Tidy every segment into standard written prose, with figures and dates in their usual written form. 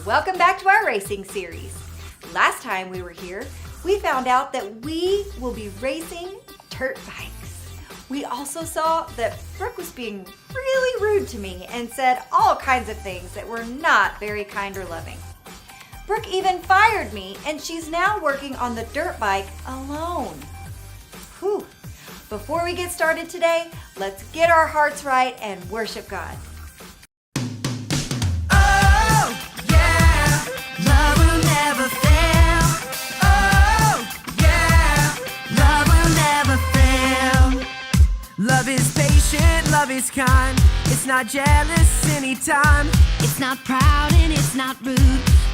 Welcome back to our racing series. Last time we were here, we found out that we will be racing dirt bikes. We also saw that Brooke was being really rude to me and said all kinds of things that were not very kind or loving. Brooke even fired me, and she's now working on the dirt bike alone. Whew. Before we get started today, let's get our hearts right and worship God. Love is patient, love is kind. It's not jealous anytime. It's not proud and it's not rude.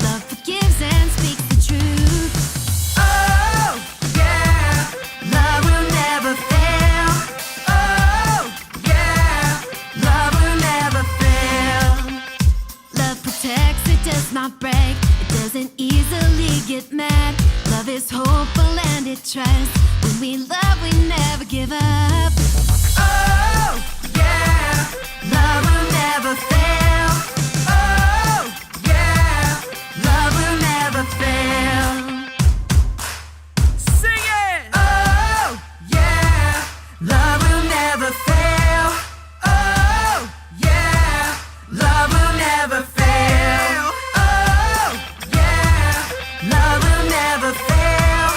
Love forgives and speaks the truth. Oh, yeah. Love will never fail. Oh, yeah. Love will never fail. Love protects, it does not break. It doesn't easily get mad. Love is hopeful and it trusts. When we love, we never give up. Oh, yeah. Love will never fail. Oh, yeah. Love will never fail. Sing it! Oh, yeah. Love will never fail. Oh, yeah. Love will never fail. Oh, yeah. Love will never fail.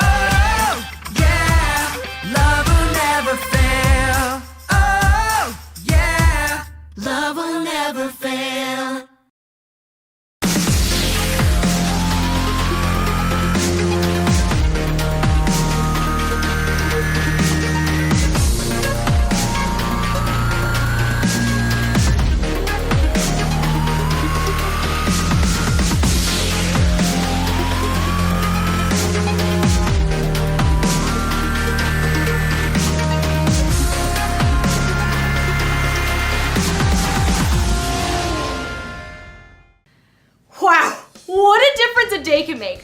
Oh, yeah. Love will never fail. Oh, yeah. Love will never fail. Wow, what a difference a day can make.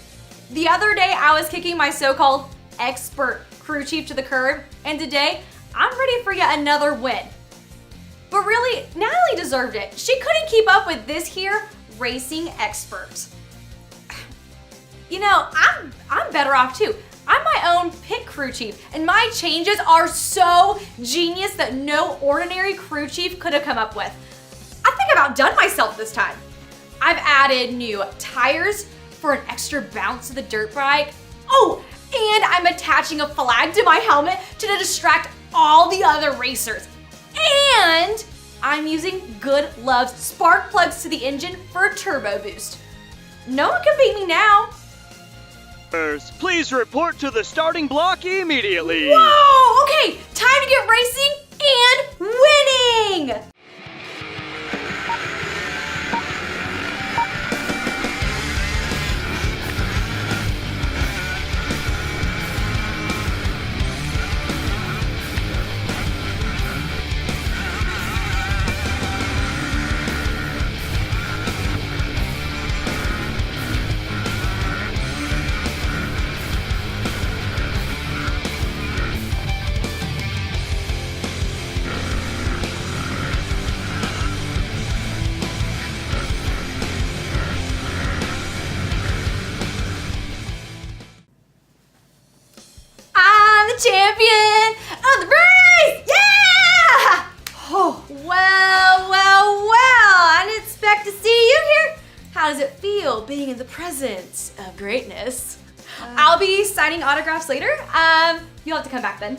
The other day I was kicking my so-called expert crew chief to the curb, and today I'm ready for yet another win. But really, Natalie deserved it. She couldn't keep up with this here racing expert. You know, I'm better off too. I'm my own pit crew chief, and my changes are so genius that no ordinary crew chief could have come up with. I think I've outdone myself this time. I've added new tires for an extra bounce to the dirt bike. Oh, and I'm attaching a flag to my helmet to distract all the other racers. And I'm using Good Love's spark plugs to the engine for a turbo boost. No one can beat me now. Please report to the starting block immediately. Whoa, okay, time to get racing and winning. Champion of the race! Yeah! Oh, well, I didn't expect to see you here. How does it feel being in the presence of greatness? I'll be signing autographs later. You'll have to come back then.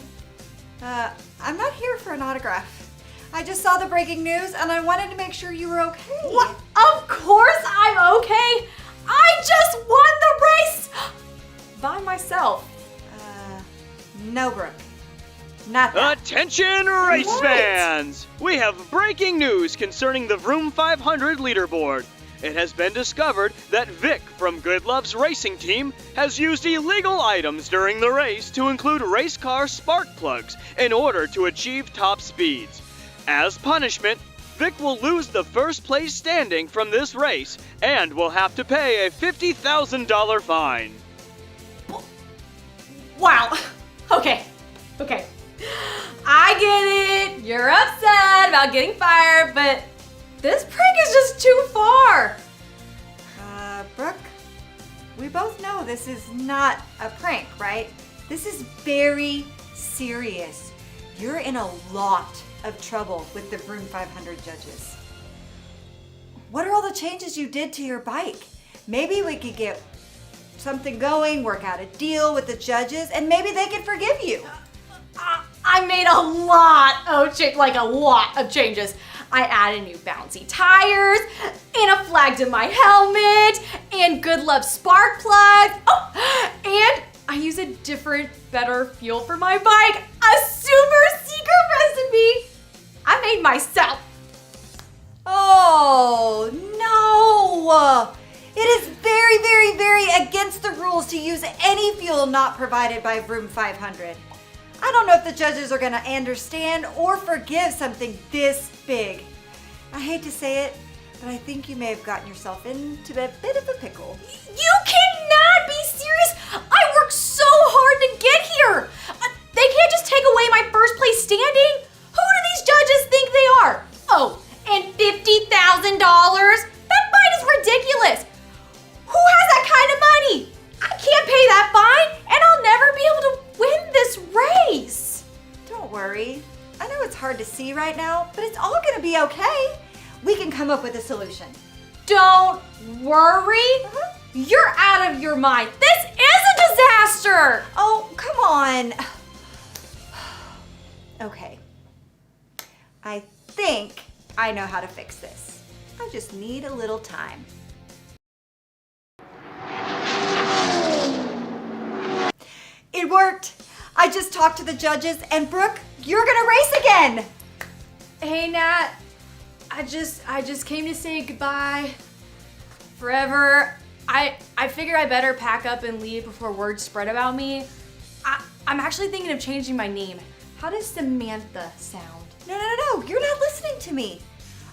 I'm not here for an autograph. I just saw the breaking news and I wanted to make sure you were okay. What? Of course I'm okay. I just won the race by myself. No, Brooke. Not that. Attention, race fans! We have breaking news concerning the Vroom 500 leaderboard. It has been discovered that Vic from Good Love's racing team has used illegal items during the race to include race car spark plugs in order to achieve top speeds. As punishment, Vic will lose the first place standing from this race and will have to pay a $50,000 fine. Wow. Okay. I get it. You're upset about getting fired, but this prank is just too far. Brooke, we both know this is not a prank, right? This is very serious. You're in a lot of trouble with the Vroom 500 judges. What are all the changes you did to your bike? Maybe we could get something going, work out a deal with the judges, and maybe they could forgive you. I made a lot of changes. I added new bouncy tires, and a flag to my helmet, and Good Love spark plugs. Oh, and I use a different, better fuel for my bike. A super secret recipe I made myself. Oh, no! It is very, very, very against the rules to use any fuel not provided by Vroom 500. I don't know if the judges are gonna understand or forgive something this big. I hate to say it, but I think you may have gotten yourself into a bit of a pickle. You cannot be serious! I worked so hard to get here! They can't just take away my first place standing! Who do these judges think they are? Oh, and $50,000? That fine is ridiculous! Who has that kind of money? I can't pay that fine, and I'll never be able to win this race! Don't worry. I know it's hard to see right now, but it's all gonna be okay. We can come up with a solution. Don't worry. You're out of your mind. This is a disaster! Oh, come on. Okay. I think I know how to fix this. I just need a little time. It worked. I just talked to the judges, and Brooke, you're gonna race again. Hey Nat, I just came to say goodbye forever. I figured I better pack up and leave before word spread about me. I'm actually thinking of changing my name. How does Samantha sound? No, you're not listening to me.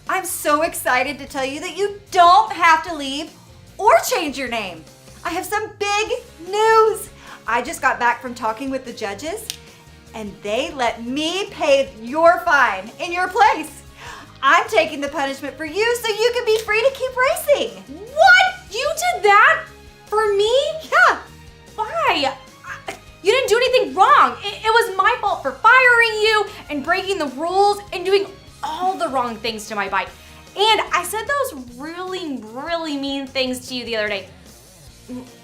I'm so excited to tell you that you don't have to leave or change your name. I have some big news. I just got back from talking with the judges, and they let me pay your fine in your place. I'm taking the punishment for you so you can be free to keep racing. What? You did that? For me? Yeah. Why? You didn't do anything wrong. It was my fault for firing you and breaking the rules and doing all the wrong things to my bike. And I said those really, really mean things to you the other day.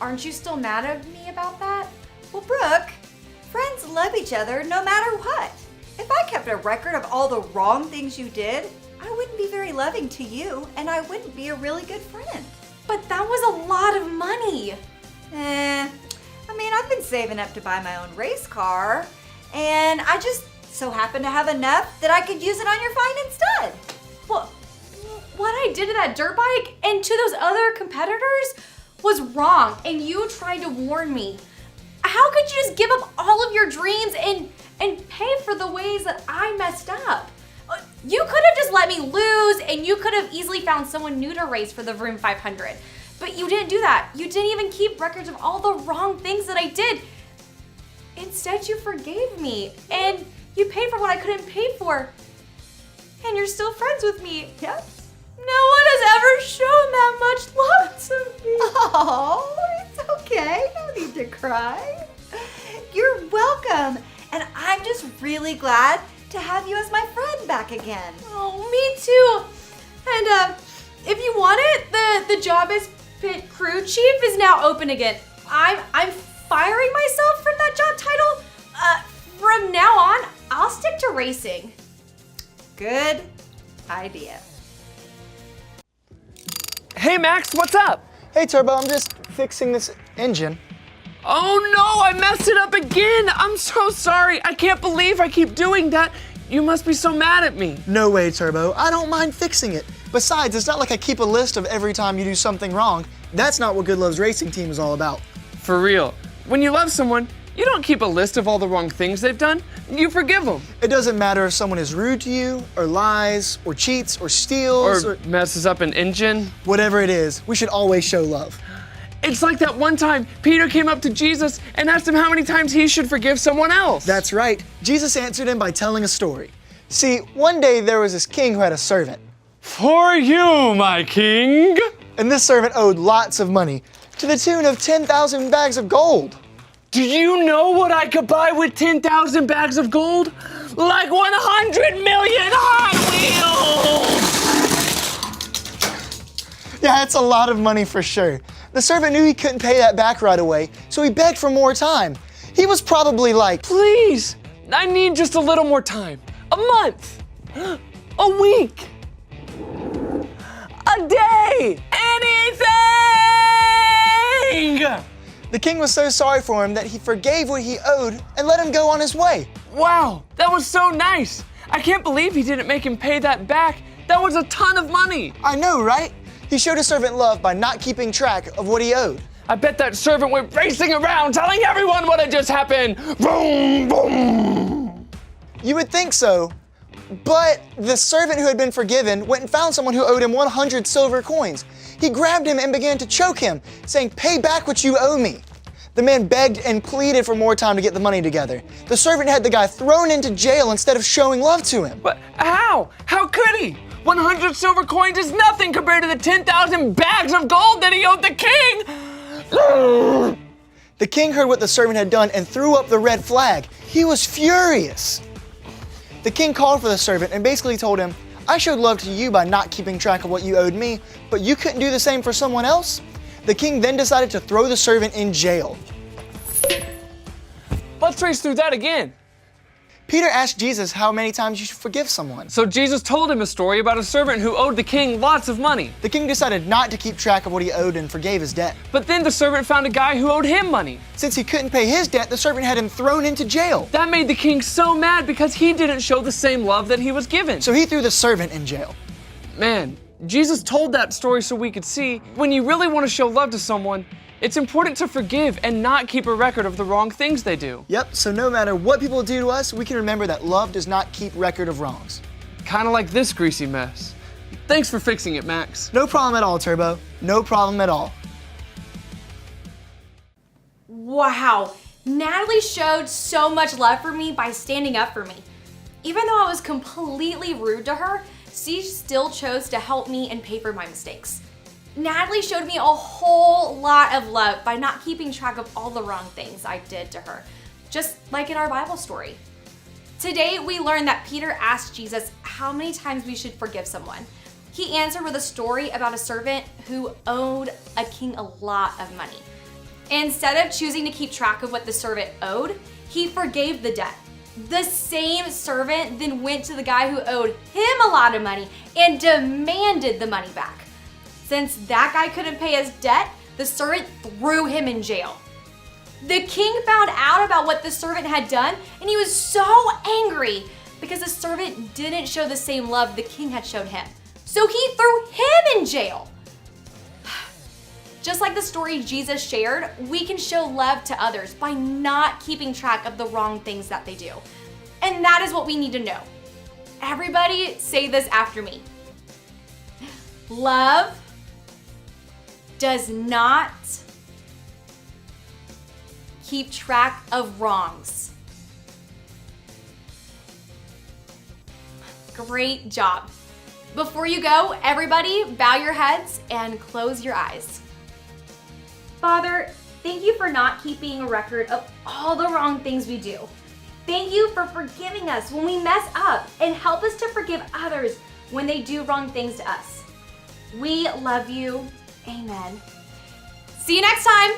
Aren't you still mad at me about that? Well, Brooke, friends love each other no matter what. If I kept a record of all the wrong things you did, I wouldn't be very loving to you, and I wouldn't be a really good friend. But that was a lot of money. I mean, I've been saving up to buy my own race car, and I just so happen to have enough that I could use it on your fine instead. Well, what I did to that dirt bike and to those other competitors was wrong, and you tried to warn me. How could you just give up all of your dreams and pay for the ways that I messed up? You could have just let me lose, and you could have easily found someone new to race for the Vroom 500. But you didn't do that. You didn't even keep records of all the wrong things that I did. Instead, you forgave me, and you paid for what I couldn't pay for. And you're still friends with me. Yep. No one has ever shown that much love to me. Oh, it's okay. No need to cry. You're welcome. And I'm just really glad to have you as my friend back again. Oh, me too. And if you want it, the job as pit crew chief is now open again. I'm firing myself from that job title. From now on, I'll stick to racing. Good idea. Hey Max, what's up? Hey Turbo, I'm just fixing this engine. Oh no, I messed it up again! I'm so sorry. I can't believe I keep doing that. You must be so mad at me. No way, Turbo. I don't mind fixing it. Besides, it's not like I keep a list of every time you do something wrong. That's not what Good Love's racing team is all about. For real. When you love someone, you don't keep a list of all the wrong things they've done. You forgive them. It doesn't matter if someone is rude to you, or lies, or cheats, or steals, Or messes up an engine. whatever it is. We should always show love. It's like that one time Peter came up to Jesus and asked him how many times he should forgive someone else. That's right. Jesus answered him by telling a story. See, one day there was this king who had a servant. For you, my king. And this servant owed lots of money, to the tune of 10,000 bags of gold. Do you know what I could buy with 10,000 bags of gold? Like 100 million Hot Wheels! Yeah, it's a lot of money for sure. The servant knew he couldn't pay that back right away, so he begged for more time. He was probably like, Please, I need just a little more time. A month, a week, a day, anything! The king was so sorry for him that he forgave what he owed and let him go on his way. Wow, that was so nice. I can't believe he didn't make him pay that back. That was a ton of money. I know, right? He showed his servant love by not keeping track of what he owed. I bet that servant went racing around telling everyone what had just happened. Vroom, vroom. You would think so, but the servant who had been forgiven went and found someone who owed him 100 silver coins. He grabbed him and began to choke him, saying, "Pay back what you owe me." The man begged and pleaded for more time to get the money together. The servant had the guy thrown into jail instead of showing love to him. But how? How could he? 100 silver coins is nothing compared to the 10,000 bags of gold that he owed the king. The king heard what the servant had done and threw up the red flag. He was furious. The king called for the servant and basically told him, "I showed love to you by not keeping track of what you owed me, but you couldn't do the same for someone else?" The king then decided to throw the servant in jail. Let's race through that again. Peter asked Jesus how many times you should forgive someone. So Jesus told him a story about a servant who owed the king lots of money. The king decided not to keep track of what he owed and forgave his debt. But then the servant found a guy who owed him money. Since he couldn't pay his debt, the servant had him thrown into jail. That made the king so mad because he didn't show the same love that he was given. So he threw the servant in jail. Man, Jesus told that story so we could see when you really want to show love to someone, it's important to forgive and not keep a record of the wrong things they do. Yep, so no matter what people do to us, we can remember that love does not keep record of wrongs. Kind of like this greasy mess. Thanks for fixing it, Max. No problem at all, Turbo. No problem at all. Wow, Natalie showed so much love for me by standing up for me. Even though I was completely rude to her, she still chose to help me and pay for my mistakes. Natalie showed me a whole lot of love by not keeping track of all the wrong things I did to her, just like in our Bible story. Today, we learned that Peter asked Jesus how many times we should forgive someone. He answered with a story about a servant who owed a king a lot of money. Instead of choosing to keep track of what the servant owed, he forgave the debt. The same servant then went to the guy who owed him a lot of money and demanded the money back. Since that guy couldn't pay his debt, the servant threw him in jail. The king found out about what the servant had done, and he was so angry because the servant didn't show the same love the king had shown him. So he threw him in jail. Just like the story Jesus shared, we can show love to others by not keeping track of the wrong things that they do. And that is what we need to know. Everybody say this after me. Love does not keep track of wrongs. Great job. Before you go, everybody bow your heads and close your eyes. Father, thank you for not keeping a record of all the wrong things we do. Thank you for forgiving us when we mess up and help us to forgive others when they do wrong things to us. We love you. Amen. See you next time.